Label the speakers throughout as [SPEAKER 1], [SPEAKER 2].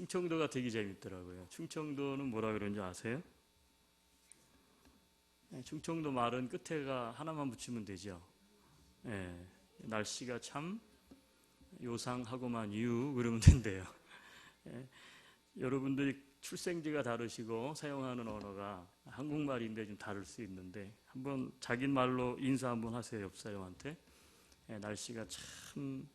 [SPEAKER 1] 충청도가 되게 재밌더라고요. 충청도는 뭐라 그러는지 아세요? 네, 충청도 말은 끝에가 하나만 붙이면 되죠. 네, 날씨가 참 요상하고만 유 그러면 된대요. 네, 여러분들이 출생지가 다르시고 사용하는 언어가 한국말인데 좀 다를 수 있는데 한번 자기 말로 인사 한번 하세요. 옆 사람한테. 네, 날씨가 참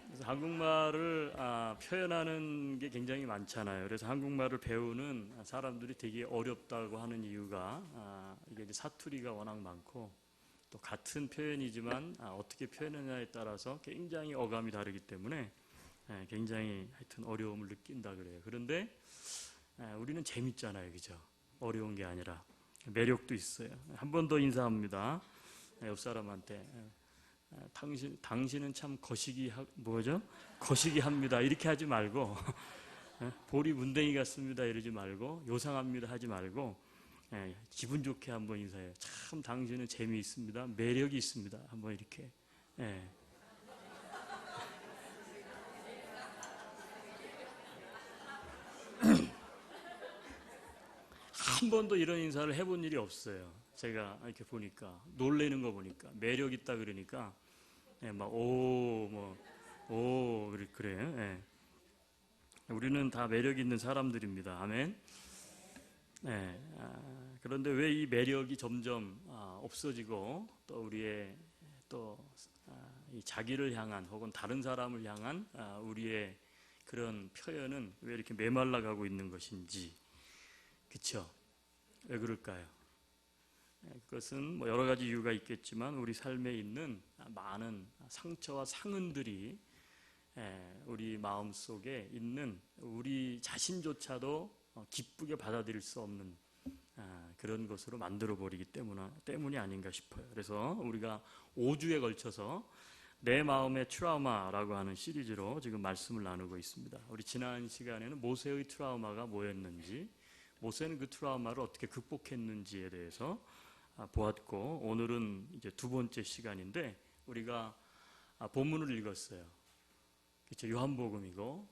[SPEAKER 1] 그래서 한국말을 표현하는 게 굉장히 많잖아요. 그래서 한국말을 배우는 사람들이 되게 어렵다고 하는 이유가 이게 이제 사투리가 워낙 많고 또 같은 표현이지만 어떻게 표현하냐에 따라서 굉장히 어감이 다르기 때문에 굉장히 하여튼 어려움을 느낀다 그래요. 그런데 우리는 재밌잖아요, 그죠? 어려운 게 아니라 매력도 있어요. 한 번 더 인사합니다. 옆 사람한테. 당신은 참 뭐죠? 거시기합니다. 이렇게 하지 말고, 보리 문댕이 같습니다. 이러지 말고, 요상합니다. 하지 말고, 기분 좋게 한번 인사해요. 참 당신은 재미있습니다. 매력이 있습니다. 한번 이렇게. 예. 한 번도 이런 인사를 해본 일이 없어요. 제가 이렇게 보니까, 놀래는 거 보니까, 매력 있다 그러니까, 그래요. 예. 우리는 다 매력 있는 사람들입니다. 아멘. 예. 그런데 왜 이 매력이 점점 없어지고 또 우리의 이 자기를 향한 혹은 다른 사람을 향한 우리의 그런 표현은 왜 이렇게 메말라가고 있는 것인지, 그렇죠? 왜 그럴까요? 그것은 뭐 여러 가지 이유가 있겠지만 우리 삶에 있는 많은 상처와 상흔들이 우리 마음 속에 있는 우리 자신조차도 기쁘게 받아들일 수 없는 그런 것으로 만들어 버리기 때문이 아닌가 싶어요. 그래서 우리가 5주에 걸쳐서 내 마음의 트라우마라고 하는 시리즈로 지금 말씀을 나누고 있습니다. 우리 지난 시간에는 모세의 트라우마가 뭐였는지, 모세는 그 트라우마를 어떻게 극복했는지에 대해서 보았고, 오늘은 이제 두 번째 시간인데 우리가 본문을 읽었어요. 그렇죠? 요한복음이고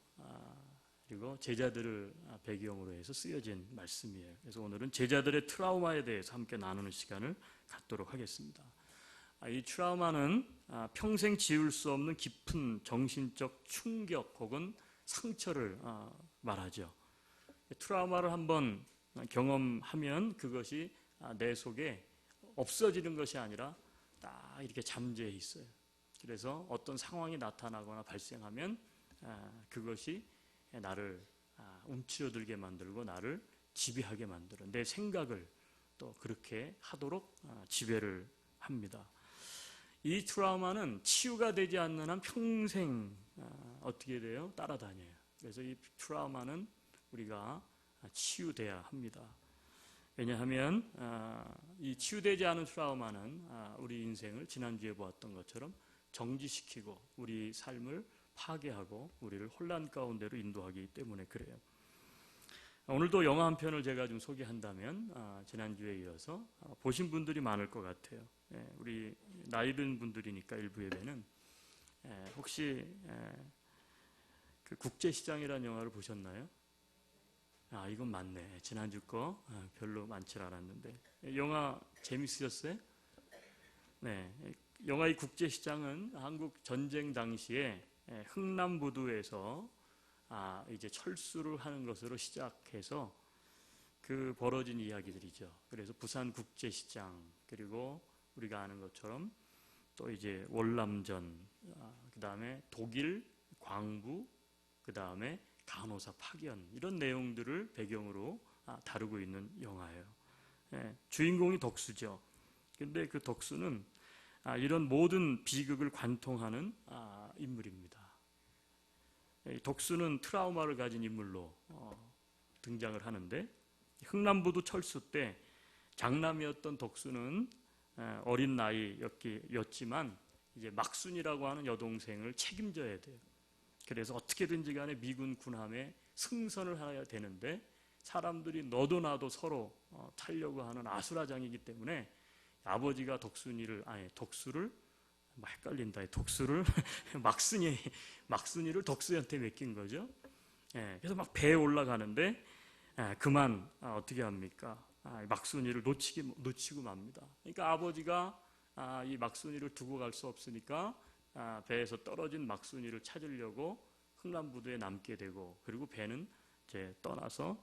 [SPEAKER 1] 그리고 제자들을 배경으로 해서 쓰여진 말씀이에요. 그래서 오늘은 제자들의 트라우마에 대해서 함께 나누는 시간을 갖도록 하겠습니다. 이 트라우마는 평생 지울 수 없는 깊은 정신적 충격 혹은 상처를 말하죠. 트라우마를 한번 경험하면 그것이 내 속에 없어지는 것이 아니라 딱 이렇게 잠재해 있어요. 그래서 어떤 상황이 나타나거나 발생하면 그것이 나를 움츠러들게 만들고 나를 지배하게 만들어 내 생각을 또 그렇게 하도록 지배를 합니다. 이 트라우마는 치유가 되지 않는 한 평생 어떻게 돼요? 따라다녀요. 그래서 이 트라우마는 우리가 치유돼야 합니다. 왜냐하면 이 치유되지 않은 트라우마는 우리 인생을 지난주에 보았던 것처럼 정지시키고 우리 삶을 파괴하고 우리를 혼란 가운데로 인도하기 때문에 그래요. 오늘도 영화 한 편을 제가 좀 소개한다면 지난주에 이어서 보신 분들이 많을 것 같아요. 우리 나이 든 분들이니까 일부 예배는 혹시 그 국제시장이라는 영화를 보셨나요? 이건 맞네. 지난주 거 별로 많지 않았는데 영화 재밌으셨어요? 네, 영화의 국제시장은 한국 전쟁 당시에 흥남부두에서 이제 철수를 하는 것으로 시작해서 그 벌어진 이야기들이죠. 그래서 부산 국제시장 그리고 우리가 아는 것처럼 또 이제 월남전, 그 다음에 독일 광부, 그 다음에 간호사 파견 이런 내용들을 배경으로 다루고 있는 영화예요. 주인공이 덕수죠. 근데 그 덕수는 이런 모든 비극을 관통하는 인물입니다. 덕수는 트라우마를 가진 인물로 등장을 하는데 흥남부두 철수 때 장남이었던 덕수는 어린 나이였지만 이제 막순이라고 하는 여동생을 책임져야 돼요. 그래서 어떻게든지 간에 미군 군함에 승선을 해야 되는데 사람들이 너도 나도 서로 타려고 하는 아수라장이기 때문에 아버지가 독수를 헷갈린다. 독수를 막순이를 독수한테 맡긴 거죠. 그래서 막 배에 올라가는데 그만 어떻게 합니까? 막순이를 놓치고 맙니다. 그러니까 아버지가 이 막순이를 두고 갈 수 없으니까 배에서 떨어진 막순이를 찾으려고 흥남부두에 남게 되고, 그리고 배는 이제 떠나서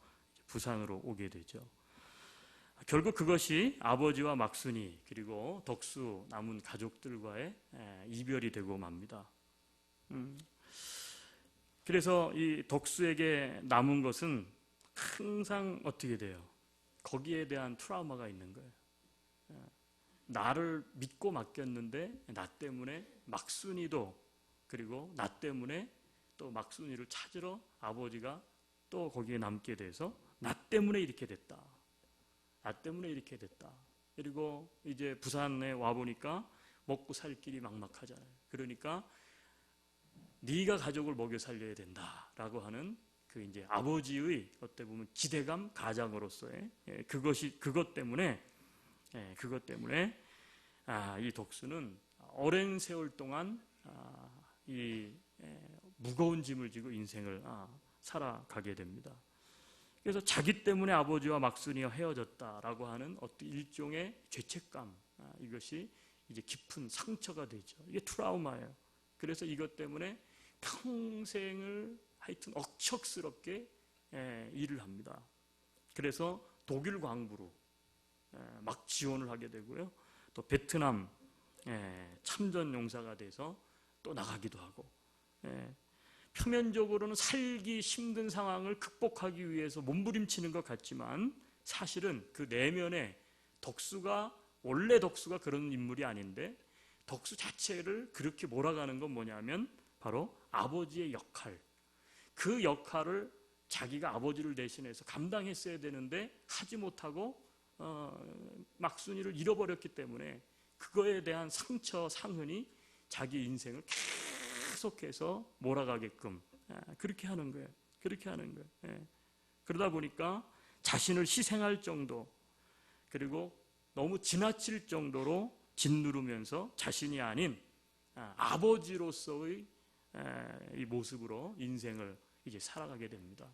[SPEAKER 1] 부산으로 오게 되죠. 결국 그것이 아버지와 막순이 그리고 덕수 남은 가족들과의 이별이 되고 맙니다. 그래서 이 덕수에게 남은 것은 항상 어떻게 돼요? 거기에 대한 트라우마가 있는 거예요. 나를 믿고 맡겼는데 나 때문에 막순이도, 그리고 나 때문에 또 막순이를 찾으러 아버지가 또 거기에 남게 돼서 나 때문에 이렇게 됐다. 나 때문에 이렇게 됐다. 그리고 이제 부산에 와보니까 먹고 살 길이 막막하잖아요. 그러니까 네가 가족을 먹여 살려야 된다라고 하는 그 이제 아버지의 어떻게 보면 기대감, 가장으로서의 그것 때문에 이 덕수는 오랜 세월 동안 이 무거운 짐을 지고 인생을 살아가게 됩니다. 그래서 자기 때문에 아버지와 막순이와 헤어졌다라고 하는 어떤 일종의 죄책감, 이것이 이제 깊은 상처가 되죠. 이게 트라우마예요. 그래서 이것 때문에 평생을 하여튼 억척스럽게 일을 합니다. 그래서 독일 광부로 막 지원을 하게 되고요. 또 베트남 참전 용사가 돼서 또 나가기도 하고, 표면적으로는 살기 힘든 상황을 극복하기 위해서 몸부림치는 것 같지만 사실은 그 내면에 원래 덕수가 그런 인물이 아닌데, 덕수 자체를 그렇게 몰아가는 건 뭐냐면 바로 아버지의 역할, 그 역할을 자기가 아버지를 대신해서 감당했어야 되는데 하지 못하고 막순이를 잃어버렸기 때문에 그거에 대한 상처, 상흔이 자기 인생을 계속해서 몰아가게끔 그렇게 하는 거예요. 그러다 보니까 자신을 희생할 정도, 그리고 너무 지나칠 정도로 짓누르면서 자신이 아닌 아버지로서의 이 모습으로 인생을 이제 살아가게 됩니다.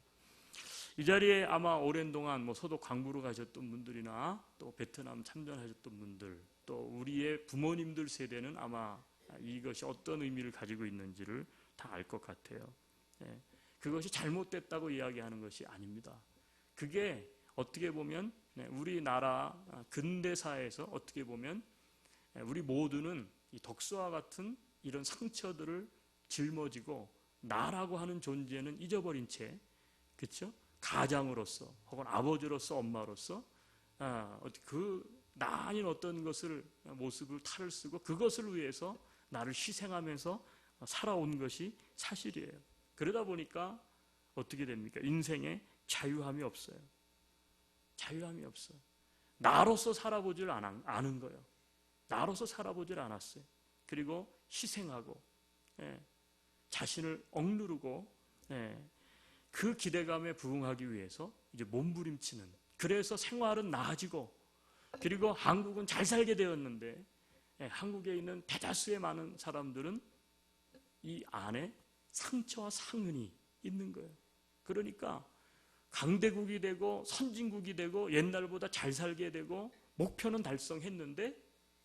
[SPEAKER 1] 이 자리에 아마 오랜 동안 서도 광부로 가셨던 분들이나 또 베트남 참전하셨던 분들, 또 우리의 부모님들 세대는 아마 이것이 어떤 의미를 가지고 있는지를 다 알 것 같아요. 그것이 잘못됐다고 이야기하는 것이 아닙니다. 그게 어떻게 보면 우리나라 근대사에서 어떻게 보면 우리 모두는 이 덕수와 같은 이런 상처들을 жил머지고 나라고 하는 존재는 잊어버린 채, 그렇죠? 가장으로서 혹은 아버지로서 엄마로서 나 아닌 어떤 모습을 탈을 쓰고 그것을 위해서 나를 희생하면서 살아온 것이 사실이에요. 그러다 보니까 어떻게 됩니까? 인생에 자유함이 없어요. 자유함이 없어요. 나로서 살아보질 않은 거예요. 나로서 살아보질 않았어요. 그리고 희생하고 자신을 억누르고 그 기대감에 부응하기 위해서 이제 몸부림치는, 그래서 생활은 나아지고, 그리고 한국은 잘 살게 되었는데 한국에 있는 대다수의 많은 사람들은 이 안에 상처와 상흔이 있는 거예요. 그러니까 강대국이 되고 선진국이 되고 옛날보다 잘 살게 되고 목표는 달성했는데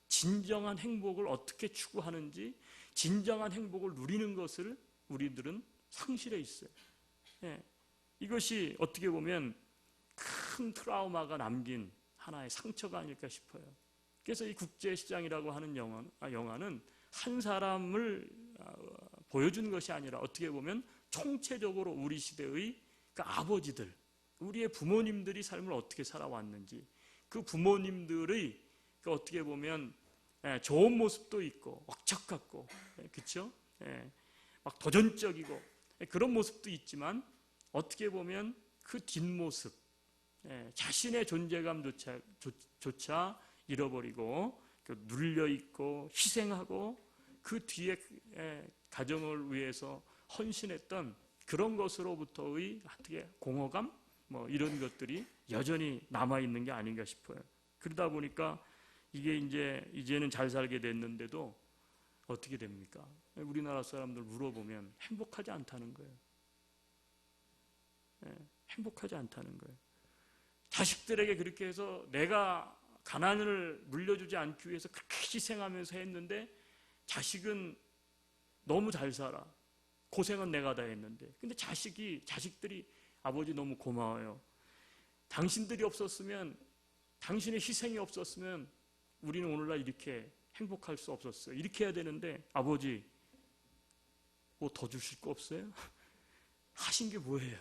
[SPEAKER 1] 진정한 행복을 어떻게 추구하는지, 진정한 행복을 누리는 것을 우리들은 상실해 있어요. 이것이 어떻게 보면 큰 트라우마가 남긴 하나의 상처가 아닐까 싶어요. 그래서 이 국제시장이라고 하는 영화는 한 사람을 보여주는 것이 아니라 어떻게 보면 총체적으로 우리 시대의 그 아버지들, 우리의 부모님들이 삶을 어떻게 살아왔는지, 그 부모님들의 그 어떻게 보면 좋은 모습도 있고 억척 같고, 그렇죠? 막 도전적이고 그런 모습도 있지만 어떻게 보면 그 뒷모습, 자신의 존재감조차 잃어버리고 눌려있고 희생하고 그 뒤에 가정을 위해서 헌신했던 그런 것으로부터의 어떻게 공허감, 이런 것들이 여전히 남아있는 게 아닌가 싶어요. 그러다 보니까 이게 이제는 잘 살게 됐는데도 어떻게 됩니까? 우리나라 사람들 물어보면 행복하지 않다는 거예요. 행복하지 않다는 거예요. 자식들에게 그렇게 해서 내가 가난을 물려주지 않기 위해서 그렇게 희생하면서 했는데 자식은 너무 잘 살아. 고생은 내가 다 했는데. 근데 자식들이 아버지 너무 고마워요. 당신들이 없었으면, 당신의 희생이 없었으면 우리는 오늘날 이렇게 행복할 수 없었어요. 이렇게 해야 되는데 아버지 뭐 더 주실 거 없어요? 하신 게 뭐예요?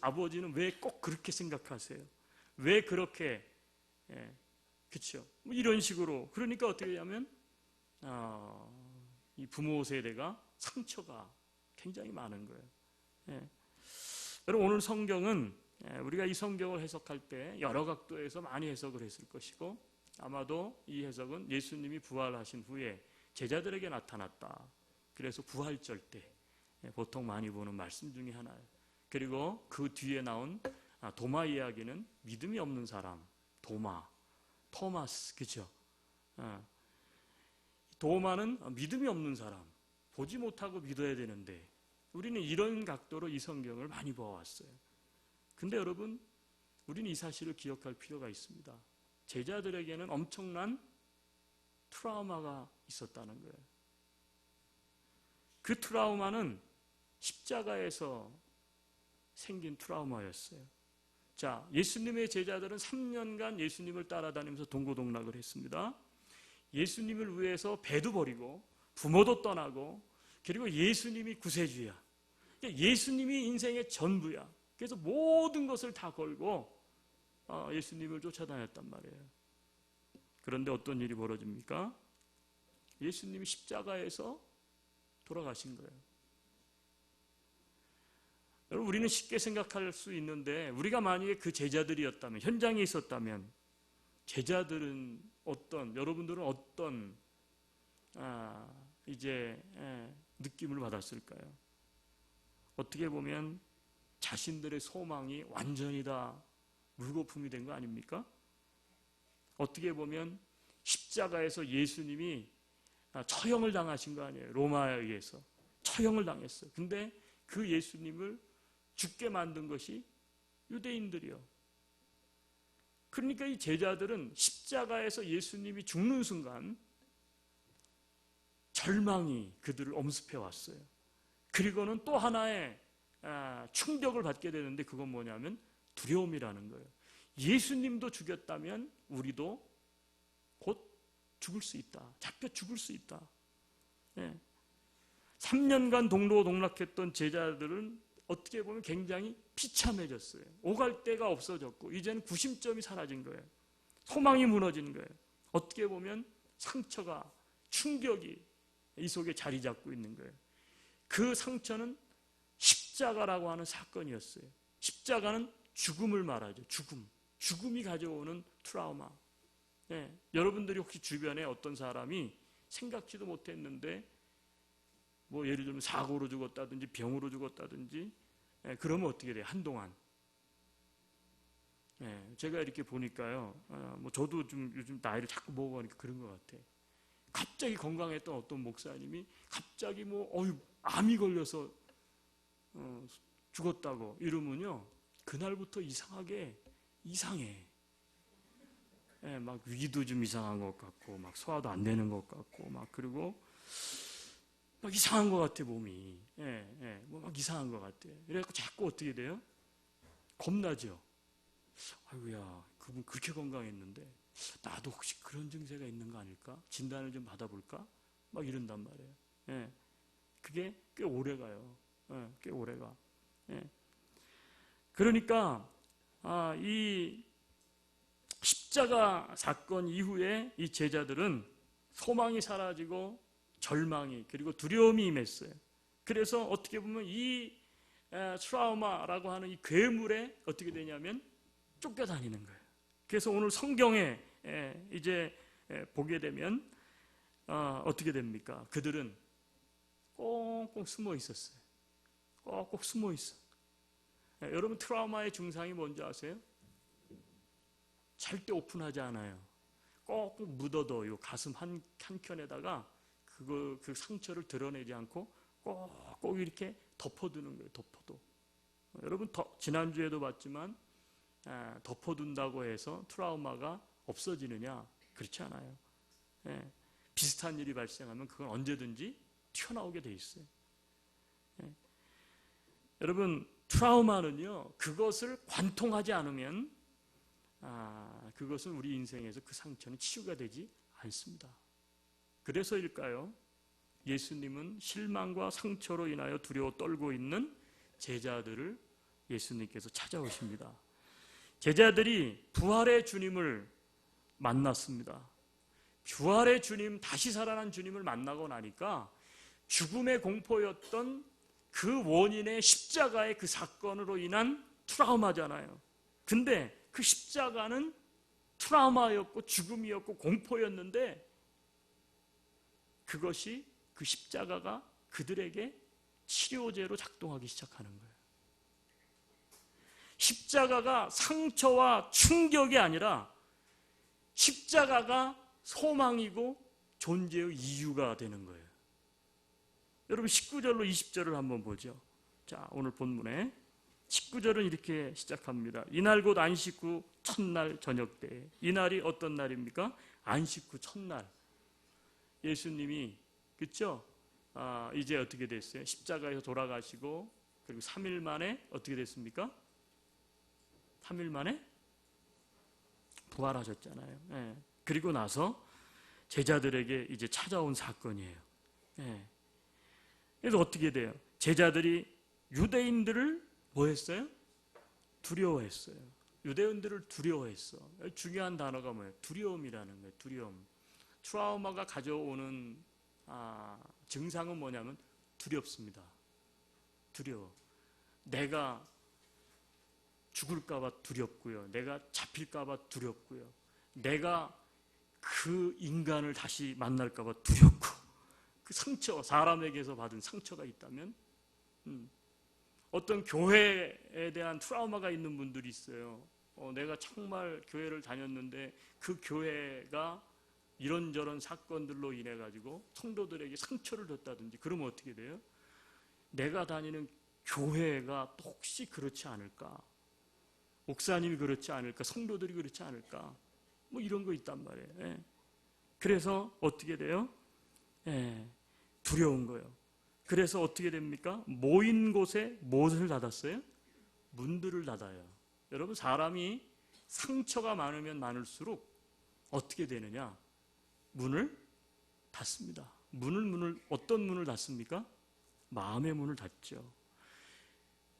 [SPEAKER 1] 아버지는 왜 꼭 그렇게 생각하세요? 왜 그렇게 그렇죠? 뭐 이런 식으로. 그러니까 어떻게 하면 이 부모 세대가 상처가 굉장히 많은 거예요. 여러분, 오늘 성경은 우리가 이 성경을 해석할 때 여러 각도에서 많이 해석을 했을 것이고, 아마도 이 해석은 예수님이 부활하신 후에 제자들에게 나타났다. 그래서 부활절 때 보통 많이 보는 말씀 중에 하나예요. 그리고 그 뒤에 나온 도마 이야기는 믿음이 없는 사람, 토마스, 그죠? 도마는 믿음이 없는 사람, 보지 못하고 믿어야 되는데, 우리는 이런 각도로 이 성경을 많이 보아왔어요. 근데 여러분, 우리는 이 사실을 기억할 필요가 있습니다. 제자들에게는 엄청난 트라우마가 있었다는 거예요. 그 트라우마는 십자가에서 생긴 트라우마였어요. 자, 예수님의 제자들은 3년간 예수님을 따라다니면서 동고동락을 했습니다. 예수님을 위해서 배도 버리고 부모도 떠나고, 그리고 예수님이 구세주야. 예수님이 인생의 전부야. 그래서 모든 것을 다 걸고 예수님을 쫓아다녔단 말이에요. 그런데 어떤 일이 벌어집니까? 예수님이 십자가에서 돌아가신 거예요. 여러분, 우리는 쉽게 생각할 수 있는데, 우리가 만약에 그 제자들이었다면, 현장에 있었다면, 제자들은 여러분들은 어떤 느낌을 받았을까요? 어떻게 보면 자신들의 소망이 완전히 다 물거품이 된 거 아닙니까? 어떻게 보면 십자가에서 예수님이 처형을 당하신 거 아니에요. 로마에 의해서 처형을 당했어요. 근데 그 예수님을 죽게 만든 것이 유대인들이요. 그러니까 이 제자들은 십자가에서 예수님이 죽는 순간 절망이 그들을 엄습해 왔어요. 그리고는 또 하나의 충격을 받게 되는데, 그건 뭐냐면 두려움이라는 거예요. 예수님도 죽였다면 우리도 곧 죽을 수 있다. 잡혀 죽을 수 있다. 3년간 동로동락했던 제자들은 어떻게 보면 굉장히 비참해졌어요. 오갈 데가 없어졌고, 이제는 구심점이 사라진 거예요. 소망이 무너진 거예요. 어떻게 보면 상처가, 충격이 이 속에 자리 잡고 있는 거예요. 그 상처는 십자가라고 하는 사건이었어요. 십자가는 죽음을 말하죠. 죽음이 가져오는 트라우마. 여러분들이 혹시 주변에 어떤 사람이 생각지도 못했는데 뭐 예를 들면 사고로 죽었다든지 병으로 죽었다든지, 그러면 어떻게 돼요? 한동안. 제가 이렇게 보니까요, 뭐 저도 좀 요즘 나이를 자꾸 먹어가니까 그런 것 같아. 갑자기 건강했던 어떤 목사님이 갑자기 암이 걸려서 죽었다고 이러면요, 그날부터 이상해. 막 위도 좀 이상한 것 같고, 막 소화도 안 되는 것 같고, 그리고 막 이상한 것 같아, 몸이. 막 이상한 것 같아. 그래갖고 자꾸 어떻게 돼요? 겁나죠? 아이고야, 그분 그렇게 건강했는데 나도 혹시 그런 증세가 있는 거 아닐까? 진단을 좀 받아볼까? 막 이런단 말이에요. 그게 꽤 오래 가요. 꽤 오래 가. 그러니까 이 십자가 사건 이후에 이 제자들은 소망이 사라지고 절망이, 그리고 두려움이 임했어요. 그래서 어떻게 보면 이 트라우마라고 하는 이 괴물에 어떻게 되냐면 쫓겨다니는 거예요. 그래서 오늘 성경에 이제 보게 되면 어떻게 됩니까? 그들은 꽁꽁 숨어 있었어요. 꼭 숨어 있어. 여러분, 트라우마의 증상이 뭔지 아세요? 절대 오픈하지 않아요. 꼭 묻어둬요. 가슴 한켠에다가 그 상처를 드러내지 않고 꼭 이렇게 덮어두는 거예요. 덮어둬. 여러분 지난주에도 봤지만 덮어둔다고 해서 트라우마가 없어지느냐? 그렇지 않아요. 비슷한 일이 발생하면 그건 언제든지 튀어나오게 돼 있어요. 여러분 트라우마는요, 그것을 관통하지 않으면 그것은 우리 인생에서 그 상처는 치유가 되지 않습니다. 그래서일까요? 예수님은 실망과 상처로 인하여 두려워 떨고 있는 제자들을 예수님께서 찾아오십니다. 제자들이 부활의 주님을 만났습니다. 부활의 주님, 다시 살아난 주님을 만나고 나니까 죽음의 공포였던 그 원인의 십자가의 그 사건으로 인한 트라우마잖아요. 근데 그 십자가는 트라우마였고 죽음이었고 공포였는데 그것이 그 십자가가 그들에게 치료제로 작동하기 시작하는 거예요. 십자가가 상처와 충격이 아니라 십자가가 소망이고 존재의 이유가 되는 거예요. 여러분 19절로 20절을 한번 보죠. 자, 오늘 본문에 19절은 이렇게 시작합니다. 이날 곧 안식 후 첫날 저녁 때. 이날이 어떤 날입니까? 안식 후 첫날. 예수님이 그렇죠? 이제 어떻게 됐어요? 십자가에서 돌아가시고 그리고 3일 만에 어떻게 됐습니까? 3일 만에 부활하셨잖아요. 예. 그리고 나서 제자들에게 이제 찾아온 사건이에요. 예. 그래서 어떻게 돼요? 제자들이 유대인들을 뭐 했어요? 두려워했어요. 유대인들을 두려워했어. 중요한 단어가 뭐예요? 두려움이라는 거예요. 두려움. 트라우마가 가져오는 증상은 뭐냐면 두렵습니다. 두려워. 내가 죽을까봐 두렵고요. 내가 잡힐까봐 두렵고요. 내가 그 인간을 다시 만날까봐 두렵고, 그 상처, 사람에게서 받은 상처가 있다면, 어떤 교회에 대한 트라우마가 있는 분들이 있어요. 내가 정말 교회를 다녔는데 그 교회가 이런저런 사건들로 인해 가지고 성도들에게 상처를 줬다든지, 그러면 어떻게 돼요? 내가 다니는 교회가 혹시 그렇지 않을까? 목사님이 그렇지 않을까? 성도들이 그렇지 않을까? 뭐 이런 거 있단 말이에요. 예. 그래서 어떻게 돼요? 예. 두려운 거예요. 그래서 어떻게 됩니까? 모인 곳에 무엇을 닫았어요? 문들을 닫아요. 여러분, 사람이 상처가 많으면 많을수록 어떻게 되느냐? 문을 닫습니다. 어떤 문을 닫습니까? 마음의 문을 닫죠.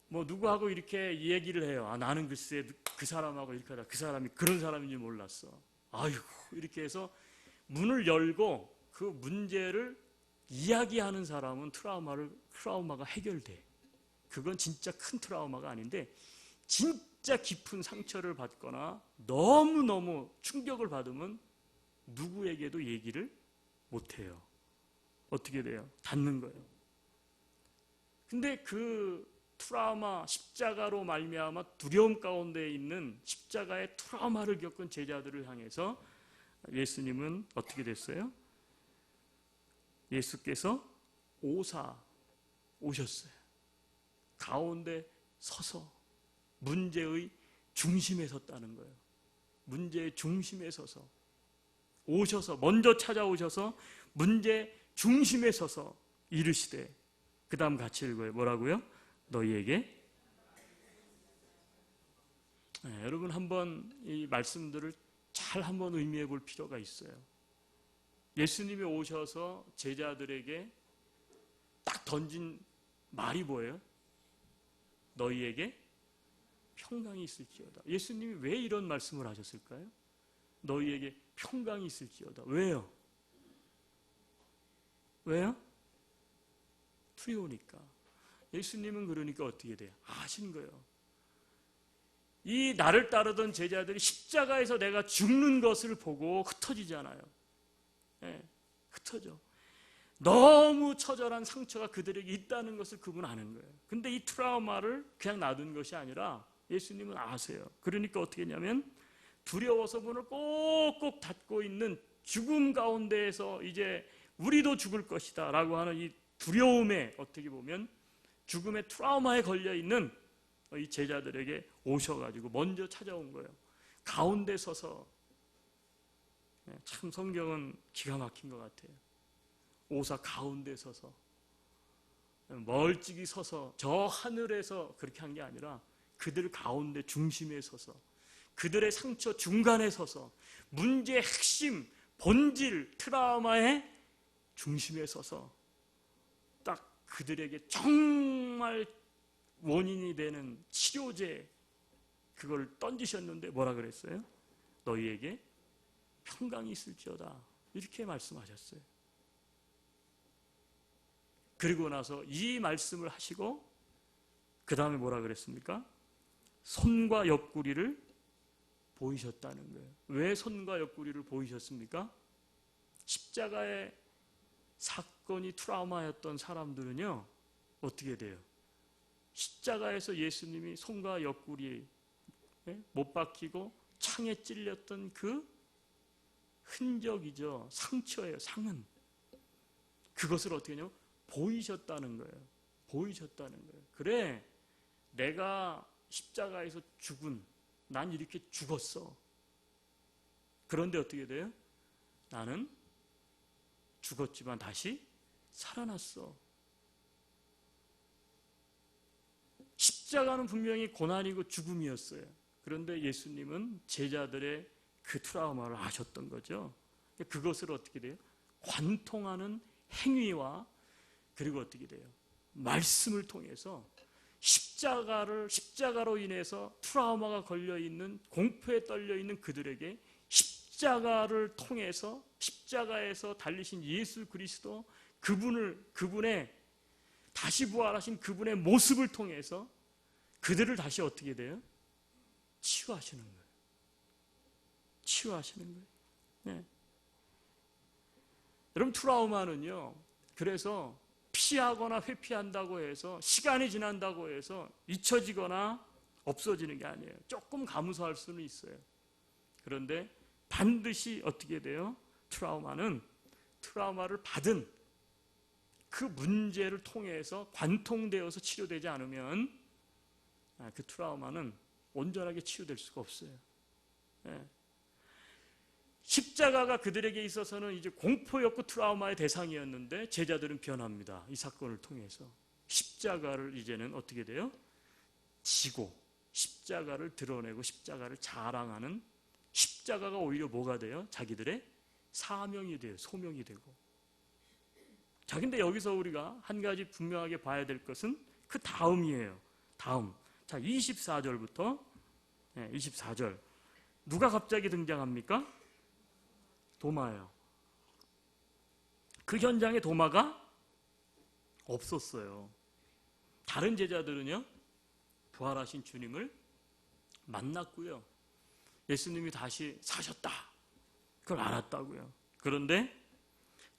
[SPEAKER 1] 뭐 누구하고 이렇게 얘기를 해요. 나는 글쎄 그 사람하고 이렇게 하다 그 사람이 그런 사람인지 몰랐어. 아이고, 이렇게 해서 문을 열고 그 문제를 이야기하는 사람은 트라우마가 해결돼. 그건 진짜 큰 트라우마가 아닌데, 진짜 깊은 상처를 받거나 너무너무 충격을 받으면 누구에게도 얘기를 못해요. 어떻게 돼요? 닫는 거예요. 근데 그 트라우마, 십자가로 말미암아 두려움 가운데 있는 십자가의 트라우마를 겪은 제자들을 향해서 예수님은 어떻게 됐어요? 예수께서 오셨어요. 가운데 서서 문제의 중심에 섰다는 거예요. 문제의 중심에 서서 오셔서, 먼저 찾아오셔서 문제 중심에 서서 이르시되, 그 다음 같이 읽어요. 뭐라고요? 너희에게. 여러분, 한번 이 말씀들을 잘 한번 의미해 볼 필요가 있어요. 예수님이 오셔서 제자들에게 딱 던진 말이 뭐예요? 너희에게 평강이 있을지어다. 예수님이 왜 이런 말씀을 하셨을까요? 너희에게 평강이 있을지어다. 왜요? 왜요? 두려우니까. 예수님은 그러니까 어떻게 돼요? 아신 거예요. 이 나를 따르던 제자들이 십자가에서 내가 죽는 것을 보고 흩어지잖아요. 네, 흩어져. 너무 처절한 상처가 그들에게 있다는 것을 그분 아는 거예요. 근데 이 트라우마를 그냥 놔둔 것이 아니라 예수님은 아세요. 그러니까 어떻게 했냐면 두려워서 문을 꼭꼭 닫고 있는 죽음 가운데에서 이제 우리도 죽을 것이다 라고 하는 이 두려움에, 어떻게 보면 죽음의 트라우마에 걸려있는 이 제자들에게 오셔가지고 먼저 찾아온 거예요. 가운데 서서. 참 성경은 기가 막힌 것 같아요. 오사 가운데 서서, 멀찍이 서서 저 하늘에서 그렇게 한 게 아니라 그들 가운데 중심에 서서, 그들의 상처 중간에 서서, 문제의 핵심, 본질, 트라우마의 중심에 서서 딱 그들에게 정말 원인이 되는 치료제, 그걸 던지셨는데 뭐라 그랬어요? 너희에게 평강이 있을지어다, 이렇게 말씀하셨어요. 그리고 나서 이 말씀을 하시고 그 다음에 뭐라 그랬습니까? 손과 옆구리를 보이셨다는 거예요. 왜 손과 옆구리를 보이셨습니까? 십자가의 사건이 트라우마였던 사람들은요, 어떻게 돼요? 십자가에서 예수님이 손과 옆구리에 못 박히고 창에 찔렸던 그 흔적이죠. 상처예요. 상은. 그것을 어떻게 하냐면 보이셨다는 거예요. 보이셨다는 거예요. 그래, 내가 십자가에서 죽은, 난 이렇게 죽었어. 그런데 어떻게 돼요? 나는 죽었지만 다시 살아났어. 십자가는 분명히 고난이고 죽음이었어요. 그런데 예수님은 제자들의 그 트라우마를 아셨던 거죠. 그것을 어떻게 돼요? 관통하는 행위와, 그리고 어떻게 돼요? 말씀을 통해서 십자가로 인해서 트라우마가 걸려있는, 공포에 떨려있는 그들에게 십자가를 통해서, 십자가에서 달리신 예수 그리스도, 그분의 다시 부활하신 그분의 모습을 통해서 그들을 다시 어떻게 돼요? 치유하시는 거예요. 치유하시는 거예요. 네. 여러분, 트라우마는요, 그래서 피하거나 회피한다고 해서, 시간이 지난다고 해서 잊혀지거나 없어지는 게 아니에요. 조금 감소할 수는 있어요. 그런데 반드시 어떻게 돼요? 트라우마를 받은 그 문제를 통해서 관통되어서 치료되지 않으면 그 트라우마는 온전하게 치유될 수가 없어요. 네. 십자가가 그들에게 있어서는 이제 공포였고 트라우마의 대상이었는데 제자들은 변합니다. 이 사건을 통해서 십자가를 이제는 어떻게 돼요? 지고 십자가를 드러내고 십자가를 자랑하는, 십자가가 오히려 뭐가 돼요? 자기들의 사명이 돼요. 소명이 되고. 자, 근데 여기서 우리가 한 가지 분명하게 봐야 될 것은 그 다음이에요. 다음. 자, 24절부터 24절. 누가 갑자기 등장합니까? 도마예요. 그 현장에 도마가 없었어요. 다른 제자들은요, 부활하신 주님을 만났고요, 예수님이 다시 사셨다, 그걸 알았다고요. 그런데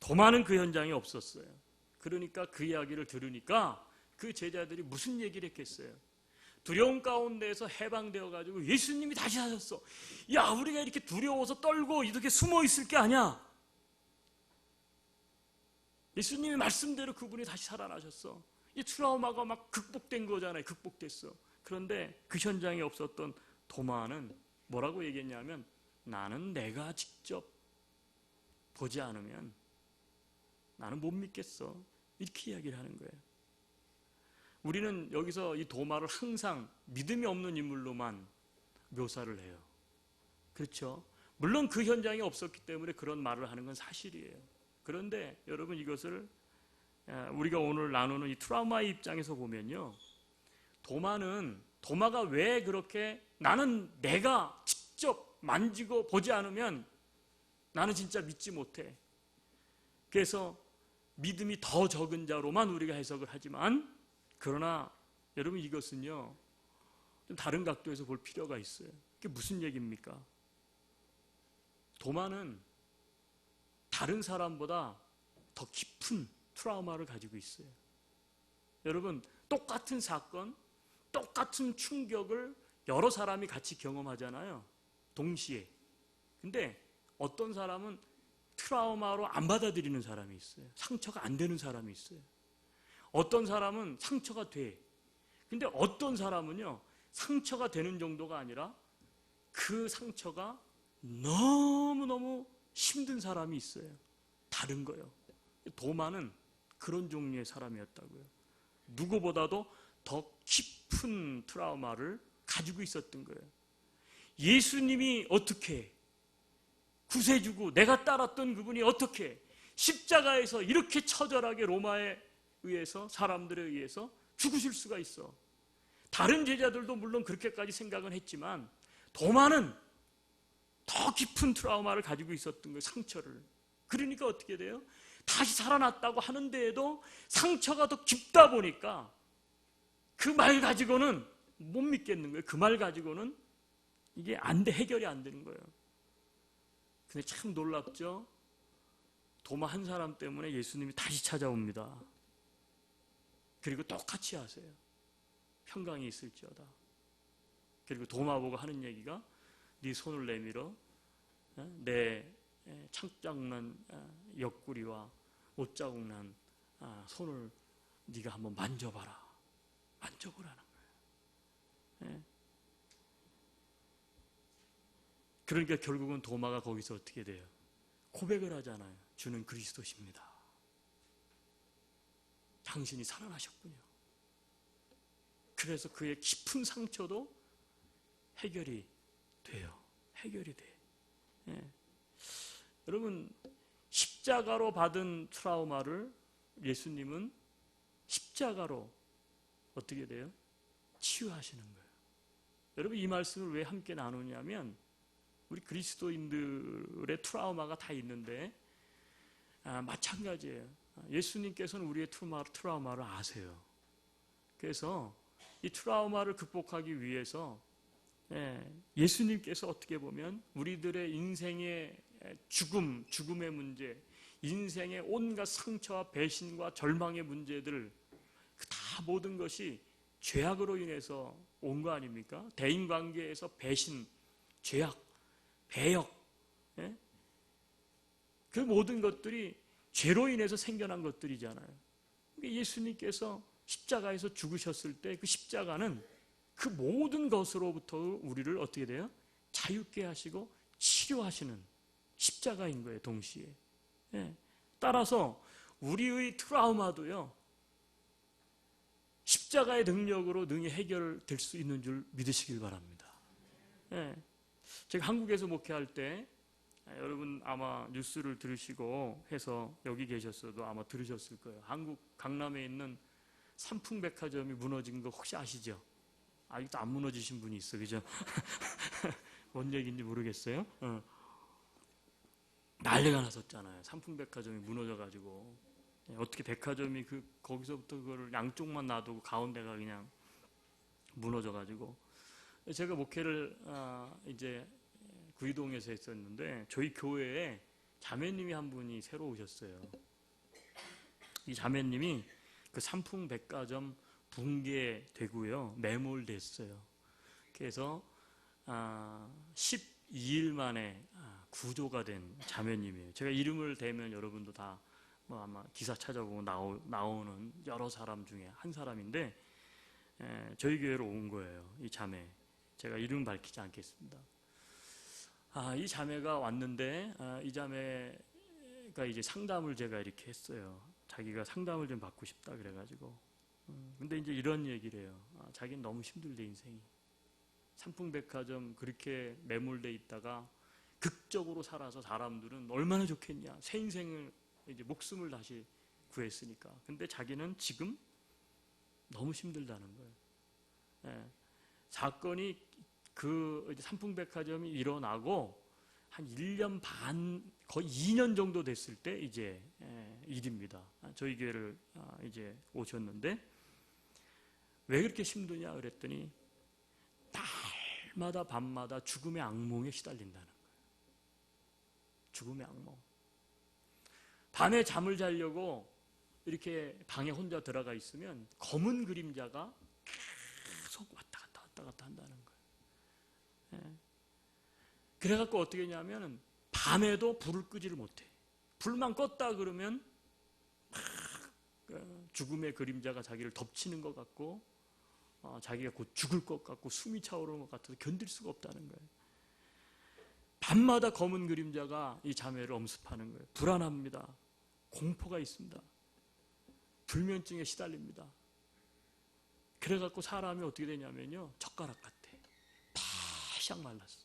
[SPEAKER 1] 도마는 그 현장에 없었어요. 그러니까 그 이야기를 들으니까 그 제자들이 무슨 얘기를 했겠어요? 두려움 가운데에서 해방되어가지고 예수님이 다시 사셨어. 야, 우리가 이렇게 두려워서 떨고 이렇게 숨어 있을 게 아니야. 예수님의 말씀대로 그분이 다시 살아나셨어. 이 트라우마가 막 극복된 거잖아요. 극복됐어. 그런데 그 현장에 없었던 도마는 뭐라고 얘기했냐면, 나는 내가 직접 보지 않으면 나는 못 믿겠어. 이렇게 이야기를 하는 거예요. 우리는 여기서 이 도마를 항상 믿음이 없는 인물로만 묘사를 해요. 그렇죠? 물론 그 현장에 없었기 때문에 그런 말을 하는 건 사실이에요. 그런데 여러분, 이것을 우리가 오늘 나누는 이 트라우마의 입장에서 보면요, 도마가 왜 그렇게, 나는 내가 직접 만지고 보지 않으면 나는 진짜 믿지 못해. 그래서 믿음이 더 적은 자로만 우리가 해석을 하지만, 그러나 여러분, 이것은요 좀 다른 각도에서 볼 필요가 있어요. 그게 무슨 얘기입니까? 도마는 다른 사람보다 더 깊은 트라우마를 가지고 있어요. 여러분, 똑같은 사건, 똑같은 충격을 여러 사람이 같이 경험하잖아요. 동시에. 근데 어떤 사람은 트라우마로 안 받아들이는 사람이 있어요. 상처가 안 되는 사람이 있어요. 어떤 사람은 상처가 돼. 근데 어떤 사람은요, 상처가 되는 정도가 아니라 그 상처가 너무너무 힘든 사람이 있어요. 다른 거예요. 도마는 그런 종류의 사람이었다고요. 누구보다도 더 깊은 트라우마를 가지고 있었던 거예요. 예수님이 어떻게 구세주고 내가 따랐던 그분이 어떻게 십자가에서 이렇게 처절하게 로마에 의해서 사람들에 의해서 죽으실 수가 있어. 다른 제자들도 물론 그렇게까지 생각은 했지만 도마는 더 깊은 트라우마를 가지고 있었던 거예요. 상처를. 그러니까 어떻게 돼요? 다시 살아났다고 하는데에도 상처가 더 깊다 보니까 그 말 가지고는 못 믿겠는 거예요. 그 말 가지고는 이게 해결이 안 되는 거예요. 근데 참 놀랍죠? 도마 한 사람 때문에 예수님이 다시 찾아옵니다. 그리고 똑같이 하세요. 평강이 있을지어다. 그리고 도마 보고 하는 얘기가 네 손을 내밀어 내 창작난 옆구리와 옷자국난 손을 네가 한번 만져봐라. 만져보라는 거예요. 그러니까 결국은 도마가 거기서 어떻게 돼요? 고백을 하잖아요. 주는 그리스도십니다. 당신이 살아나셨군요. 그래서 그의 깊은 상처도 해결이 돼요. 해결이 돼. 여러분, 십자가로 받은 트라우마를 예수님은 십자가로 어떻게 돼요? 치유하시는 거예요. 여러분, 이 말씀을 왜 함께 나누냐면 우리 그리스도인들의 트라우마가 다 있는데 마찬가지예요. 예수님께서는 우리의 트라우마를 아세요. 그래서 이 트라우마를 극복하기 위해서 예수님께서 어떻게 보면 우리들의 인생의 죽음의 문제, 인생의 온갖 상처와 배신과 절망의 문제들, 다 모든 것이 죄악으로 인해서 온 거 아닙니까? 대인관계에서 배신, 죄악, 배역, 그 모든 것들이 죄로 인해서 생겨난 것들이잖아요. 그러니까 예수님께서 십자가에서 죽으셨을 때 그 십자가는 그 모든 것으로부터 우리를 어떻게 돼요? 자유케 하시고 치료하시는 십자가인 거예요, 동시에. 따라서 우리의 트라우마도요, 십자가의 능력으로 능히 해결될 수 있는 줄 믿으시길 바랍니다. 제가 한국에서 목회할 때 여러분 아마 뉴스를 들으시고 해서 여기 계셨어도 아마 들으셨을 거예요. 한국 강남에 있는 삼풍백화점이 무너진 거 혹시 아시죠? 아직도 안 무너지신 분이 있어, 그죠? 뭔 얘기인지 모르겠어요. 난리가 났었잖아요. 삼풍백화점이 무너져가지고 어떻게 백화점이 거기서부터 그걸 양쪽만 놔두고 가운데가 그냥 무너져가지고 제가 목회를 이제 구이동에서 했었는데 저희 교회에 자매님이 한 분이 새로 오셨어요. 이 자매님이 그 삼풍백화점 붕괴되고요, 매몰됐어요. 그래서 12일 만에 구조가 된 자매님이에요. 제가 이름을 대면 여러분도 다 뭐 아마 기사 찾아보면 나오는 여러 사람 중에 한 사람인데 저희 교회로 온 거예요. 이 자매. 제가 이름 밝히지 않겠습니다. 이 자매가 왔는데 이 자매가 이제 상담을 제가 이렇게 했어요. 자기가 상담을 좀 받고 싶다 그래가지고. 근데 이제 이런 얘기를 해요. 자기는 너무 힘들대, 인생이. 삼풍백화점 그렇게 매몰돼 있다가 극적으로 살아서 사람들은 얼마나 좋겠냐. 새 인생을 이제 목숨을 다시 구했으니까. 근데 자기는 지금 너무 힘들다는 거예요. 사건이 그 삼풍백화점이 일어나고 한 1년 반, 거의 2년 정도 됐을 때 이제 일입니다. 저희 교회를 이제 오셨는데 왜 그렇게 힘드냐 그랬더니 날마다 밤마다 죽음의 악몽에 시달린다는 거예요. 죽음의 악몽. 밤에 잠을 자려고 이렇게 방에 혼자 들어가 있으면 검은 그림자가 계속 왔다 갔다 한다는 거예요. 그래갖고 어떻게 했냐면 밤에도 불을 끄지를 못해. 불만 껐다 그러면 막 죽음의 그림자가 자기를 덮치는 것 같고 자기가 곧 죽을 것 같고 숨이 차오르는 것 같아서 견딜 수가 없다는 거예요. 밤마다 검은 그림자가 이 자매를 엄습하는 거예요. 불안합니다. 공포가 있습니다. 불면증에 시달립니다. 그래갖고 사람이 어떻게 되냐면요, 젓가락 같아. 바싹 말랐어.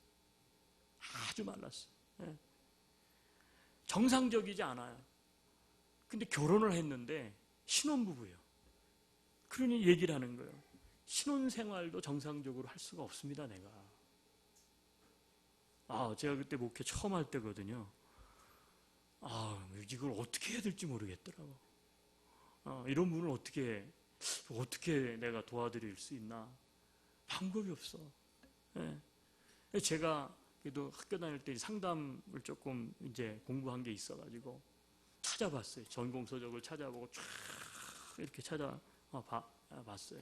[SPEAKER 1] 아주 말랐어. 예. 정상적이지 않아요. 근데 결혼을 했는데 신혼부부예요. 그러니 얘기를 하는 거예요. 신혼생활도 정상적으로 할 수가 없습니다, 내가. 제가 그때 목회 처음 할 때거든요. 이걸 어떻게 해야 될지 모르겠더라고. 이런 분을 어떻게 내가 도와드릴 수 있나? 방법이 없어. 예. 제가 그래도 학교 다닐 때 상담을 조금 이제 공부한 게 있어가지고 찾아봤어요. 전공서적을 찾아보고 쫙 이렇게 찾아봤어요.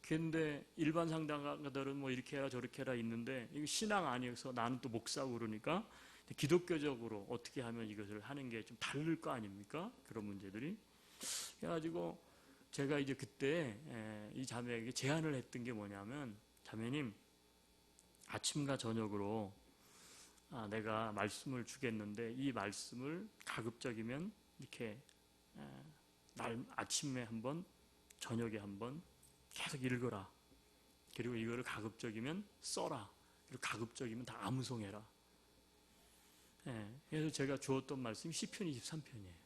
[SPEAKER 1] 그런데 일반 상담가들은 뭐 이렇게 해라 저렇게 해라 있는데 이거 신앙 아니어서 나는 또 목사고 그러니까 기독교적으로 어떻게 하면 이것을 하는 게 좀 다를 거 아닙니까? 그런 문제들이. 그래가지고 제가 이제 그때 이 자매에게 제안을 했던 게 뭐냐면, 자매님 아침과 저녁으로 내가 말씀을 주겠는데 이 말씀을 가급적이면 이렇게 날 아침에 한번 저녁에 한번 계속 읽어라. 그리고 이거를 가급적이면 써라. 그리고 가급적이면 다 암송해라. 그래서 제가 주었던 말씀이 시편 23편이에요.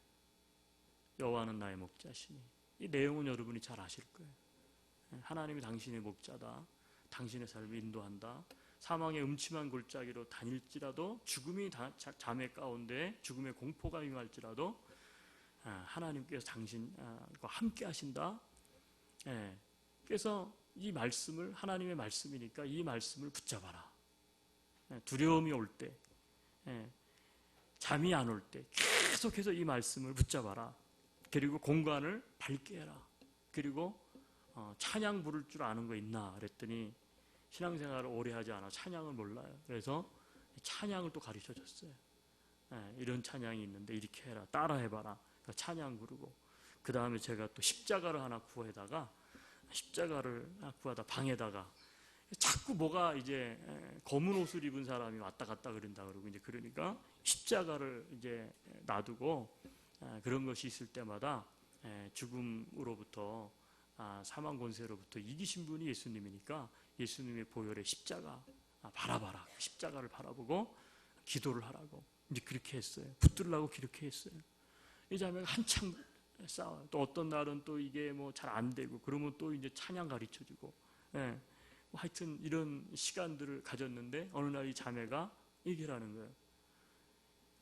[SPEAKER 1] 여호와는 나의 목자시니. 이 내용은 여러분이 잘 아실 거예요. 하나님이 당신의 목자다. 당신의 삶을 인도한다. 사망의 음침한 골짜기로 다닐지라도 죽음이 자매 가운데 죽음의 공포가 임할지라도 하나님께서 당신과 함께 하신다. 그래서 이 말씀을, 하나님의 말씀이니까 이 말씀을 붙잡아라. 두려움이 올 때, 잠이 안 올 때 계속해서 이 말씀을 붙잡아라. 그리고 공간을 밝게 해라. 그리고 찬양 부를 줄 아는 거 있나? 그랬더니 신앙생활을 오래 하지 않아 찬양을 몰라요. 그래서 찬양을 또 가르쳐 줬어요. 이런 찬양이 있는데 이렇게 해라. 따라 해봐라. 찬양 부르고, 그 다음에 제가 또 십자가를 하나 구해다가 방에다가 자꾸 뭐가 이제 검은 옷을 입은 사람이 왔다 갔다 그런다 그러고, 이제 그러니까 십자가를 이제 놔두고 그런 것이 있을 때마다 죽음으로부터 사망 권세로부터 이기신 분이 예수님이니까 예수님의 보혈의 십자가 바라봐라. 십자가를 바라보고 기도를 하라고 이제 그렇게 했어요. 붙들라고 그렇게 했어요. 이 자매가 한참 싸워요. 또 어떤 날은 또 이게 뭐 잘 안 되고 그러면 또 이제 찬양 가르쳐 주고, 하여튼 이런 시간들을 가졌는데 어느 날 이 자매가 얘기를 거예요.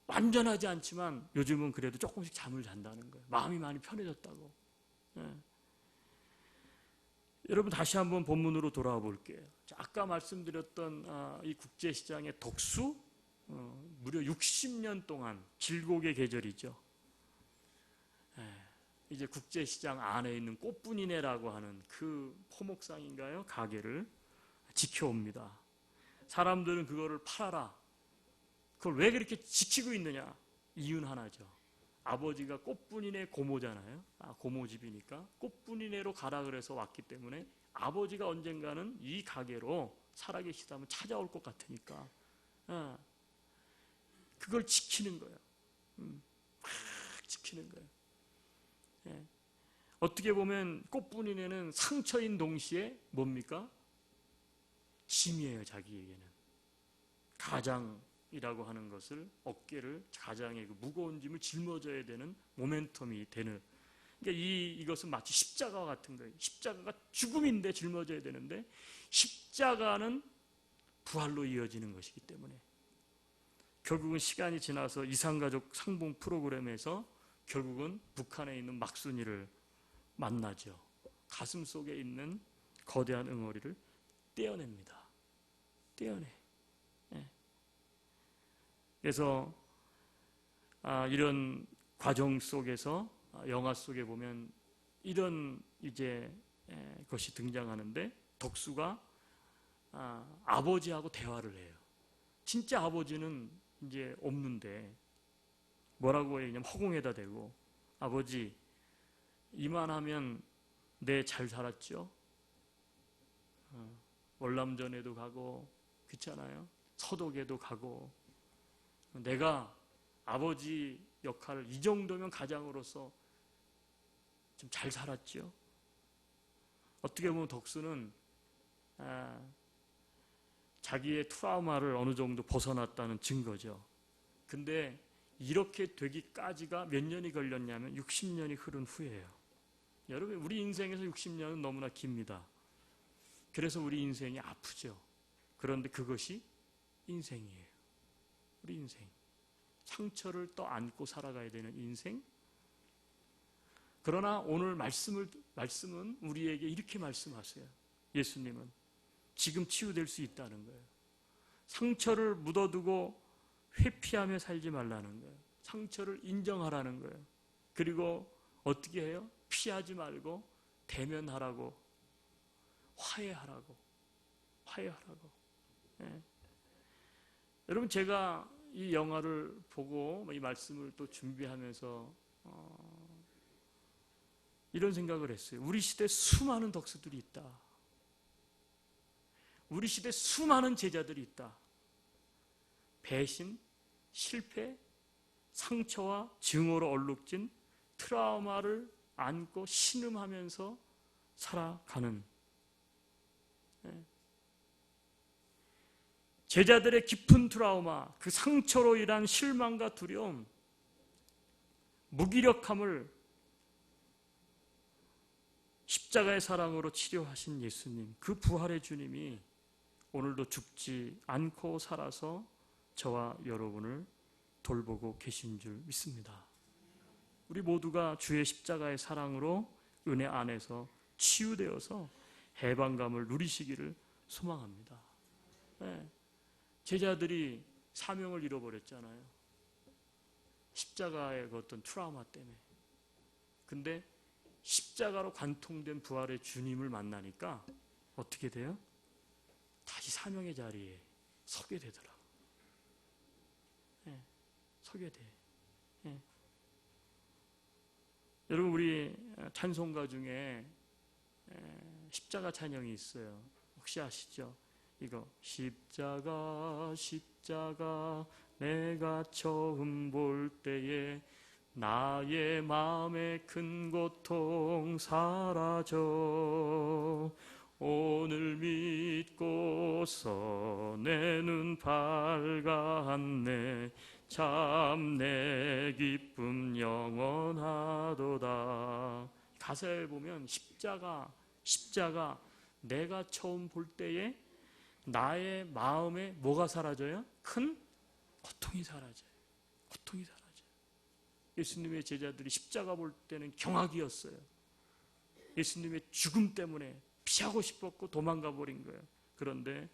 [SPEAKER 1] 완전하지 않지만 요즘은 그래도 조금씩 잠을 잔다는 거예요. 마음이 많이 편해졌다고. 여러분 다시 한번 본문으로 돌아와 볼게요. 아까 말씀드렸던 이 국제시장의 덕수, 무려 60년 동안 질곡의 계절이죠. 이제 국제시장 안에 있는 꽃분이네라고 하는 그 포목상인가요? 가게를 지켜옵니다. 사람들은 그거를 팔아라. 그걸 왜 그렇게 지키고 있느냐? 이유는 하나죠. 아버지가 꽃분이네 고모잖아요. 고모집이니까 꽃분이네로 가라 그래서 왔기 때문에 아버지가 언젠가는 이 가게로 살아계시다면 찾아올 것 같으니까 그걸 지키는 거예요. 지키는 거예요. 어떻게 보면 꽃분이네는 상처인 동시에 뭡니까? 짐이에요. 자기에게는 가장이라고 하는 것을, 어깨를, 가장의 그 무거운 짐을 짊어져야 되는 모멘텀이 되는, 그러니까 이것은 마치 십자가와 같은 거예요. 십자가가 죽음인데 짊어져야 되는데 십자가는 부활로 이어지는 것이기 때문에 결국은 시간이 지나서 이산가족 상봉 프로그램에서 결국은 북한에 있는 막순이를 만나죠. 가슴 속에 있는 거대한 응어리를 떼어냅니다. 떼어내. 그래서 이런 과정 속에서 영화 속에 보면 이런 이제 것이 등장하는데, 덕수가 아버지하고 대화를 해요. 진짜 아버지는 이제 없는데 뭐라고 해야냐면 허공에다 대고 아버지 이만하면 내 잘 살았죠? 월남전에도 가고 그렇잖아요. 서독에도 가고 내가 아버지 역할을 이 정도면 가장으로서 좀 잘 살았죠. 어떻게 보면 덕수는 자기의 트라우마를 어느 정도 벗어났다는 증거죠. 근데 이렇게 되기까지가 몇 년이 걸렸냐면 60년이 흐른 후예요. 여러분 우리 인생에서 60년은 너무나 깁니다. 그래서 우리 인생이 아프죠. 그런데 그것이 인생이에요. 우리 인생. 상처를 또 안고 살아가야 되는 인생. 그러나 오늘 말씀은 우리에게 이렇게 말씀하세요. 예수님은 지금 치유될 수 있다는 거예요. 상처를 묻어두고 회피하며 살지 말라는 거예요. 상처를 인정하라는 거예요. 그리고 어떻게 해요? 피하지 말고 대면하라고, 화해하라고. 예. 여러분 제가 이 영화를 보고 이 말씀을 또 준비하면서 이런 생각을 했어요. 우리 시대에 수많은 덕수들이 있다. 우리 시대에 수많은 제자들이 있다. 배신, 실패, 상처와 증오로 얼룩진 트라우마를 안고 신음하면서 살아가는 제자들의 깊은 트라우마, 그 상처로 인한 실망과 두려움, 무기력함을 십자가의 사랑으로 치료하신 예수님, 그 부활의 주님이 오늘도 죽지 않고 살아서 저와 여러분을 돌보고 계신 줄 믿습니다. 우리 모두가 주의 십자가의 사랑으로 은혜 안에서 치유되어서 해방감을 누리시기를 소망합니다. 네. 제자들이 사명을 잃어버렸잖아요. 십자가의 그 어떤 트라우마 때문에. 근데 십자가로 관통된 부활의 주님을 만나니까 어떻게 돼요? 다시 사명의 자리에 서게 되더라고요. 네, 서게 돼. 네. 여러분 우리 찬송가 중에 십자가 찬양이 있어요. 혹시 아시죠? 이거 십자가 십자가 내가 처음 볼 때에 나의 마음의 큰 고통 사라져 오늘 믿고서 내 눈 밝았네 참 내 기쁨 영원하도다. 가사에 보면 십자가 내가 처음 볼 때에 나의 마음에 뭐가 사라져요? 큰 고통이 사라져요. 고통이 사라져요. 예수님의 제자들이 십자가 볼 때는 경악이었어요. 예수님의 죽음 때문에 피하고 싶었고 도망가 버린 거예요. 그런데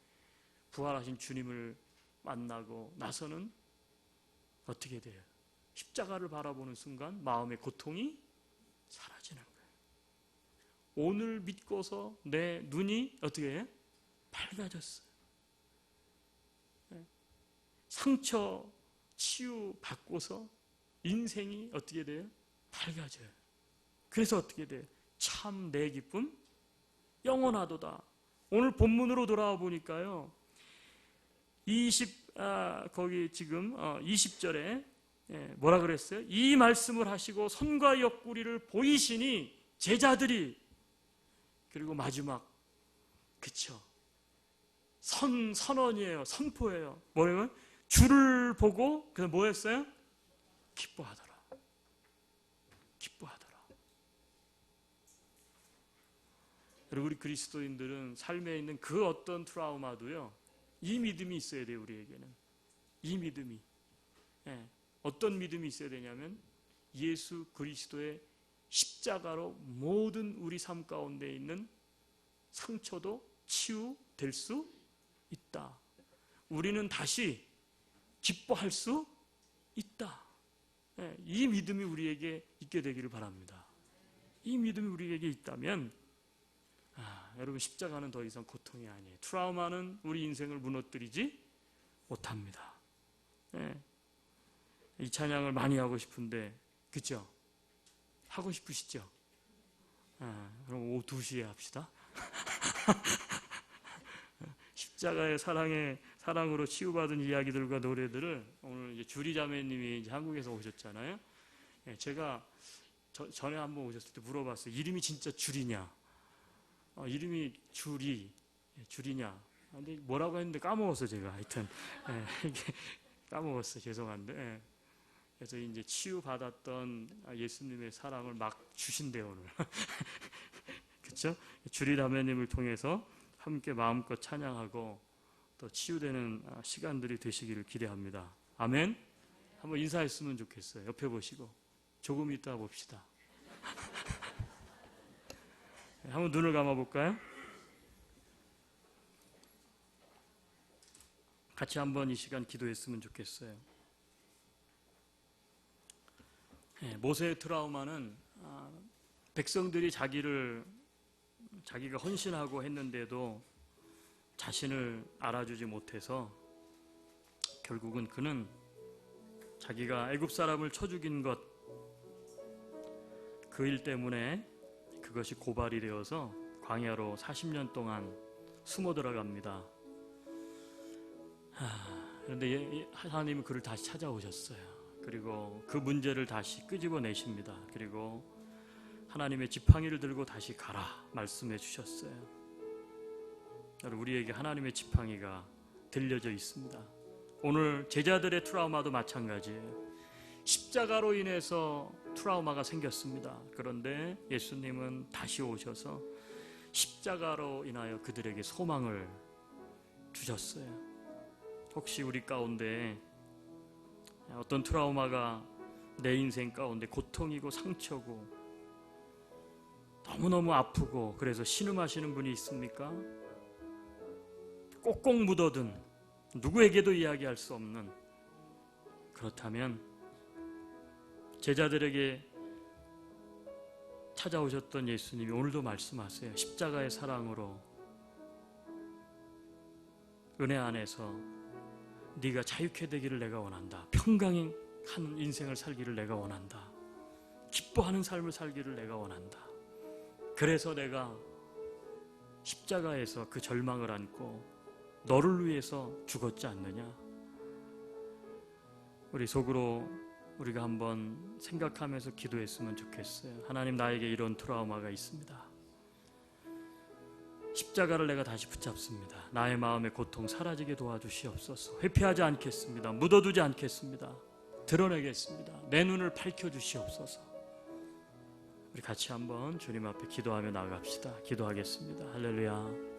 [SPEAKER 1] 부활하신 주님을 만나고 나서는 어떻게 돼요? 십자가를 바라보는 순간 마음의 고통이 사라지는 거예요. 오늘 믿고서 내 눈이 어떻게 해요? 밝아졌어요. 상처 치유 받고서 인생이 어떻게 돼요? 밝아져요. 그래서 어떻게 돼요? 참 내 기쁨 영원하도다. 오늘 본문으로 돌아와 보니까요. 거기 지금 20절에 뭐라 그랬어요? 이 말씀을 하시고 손과 옆구리를 보이시니 제자들이 그리고 마지막 그쵸? 선언이에요. 선포예요. 뭐냐면 주를 보고 그래서 뭐 했어요? 기뻐하더라. 기뻐하더라. 그리고 우리 그리스도인들은 삶에 있는 그 어떤 트라우마도요. 이 믿음이 있어야 돼요. 우리에게는. 이 믿음이. 어떤 믿음이 있어야 되냐면 예수 그리스도의 십자가로 모든 우리 삶 가운데 있는 상처도 치유될 수 있다. 우리는 다시 기뻐할 수 있다. 이 믿음이 우리에게 있게 되기를 바랍니다. 이 믿음이 우리에게 있다면 여러분 십자가는 더 이상 고통이 아니에요. 트라우마는 우리 인생을 무너뜨리지 못합니다. 예. 이 찬양을 많이 하고 싶은데, 그죠? 하고 싶으시죠? 그럼 오후 2시에 합시다. 십자가의 사랑으로 치유받은 이야기들과 노래들을 오늘 이제 주리 자매님이 이제 한국에서 오셨잖아요. 예, 제가 전에 한번 오셨을 때 물어봤어요. 이름이 진짜 주리냐? 이름이 주리냐? 근데 뭐라고 했는데 까먹었어 제가. 하여튼 이게 까먹었어. 죄송한데. 예. 그래서 이제 치유받았던 예수님의 사랑을 막 주신대요 오늘. 그렇죠? 주리 자매님을 통해서 함께 마음껏 찬양하고 또 치유되는 시간들이 되시기를 기대합니다. 아멘. 한번 인사했으면 좋겠어요. 옆에 보시고 조금 이따 봅시다. 한번 눈을 감아볼까요? 같이 한번 이 시간 기도했으면 좋겠어요. 모세의 트라우마는 백성들이 자기가 헌신하고 했는데도 자신을 알아주지 못해서 결국은 그는 자기가 애굽 사람을 쳐 죽인 것, 그 일 때문에 그것이 고발이 되어서 광야로 40년 동안 숨어 들어갑니다. 그런데 하나님은 그를 다시 찾아오셨어요. 그리고 그 문제를 다시 끄집어내십니다. 그리고 하나님의 지팡이를 들고 다시 가라 말씀해 주셨어요. 우리에게 하나님의 지팡이가 들려져 있습니다. 오늘 제자들의 트라우마도 마찬가지예요. 십자가로 인해서 트라우마가 생겼습니다. 그런데 예수님은 다시 오셔서 십자가로 인하여 그들에게 소망을 주셨어요. 혹시 우리 가운데 어떤 트라우마가 내 인생 가운데 고통이고 상처고 너무너무 아프고 그래서 신음하시는 분이 있습니까? 꼭꼭 묻어둔 누구에게도 이야기할 수 없는, 그렇다면 제자들에게 찾아오셨던 예수님이 오늘도 말씀하세요. 십자가의 사랑으로 은혜 안에서 네가 자유케 되기를 내가 원한다. 평강한 인생을 살기를 내가 원한다. 기뻐하는 삶을 살기를 내가 원한다. 그래서 내가 십자가에서 그 절망을 안고 너를 위해서 죽었지 않느냐. 우리 속으로 우리가 한번 생각하면서 기도했으면 좋겠어요. 하나님, 나에게 이런 트라우마가 있습니다. 십자가를 내가 다시 붙잡습니다. 나의 마음의 고통 사라지게 도와주시옵소서. 회피하지 않겠습니다. 묻어두지 않겠습니다. 드러내겠습니다. 내 눈을 밝혀주시옵소서. 우리 같이 한번 주님 앞에 기도하며 나아갑시다. 기도하겠습니다. 할렐루야.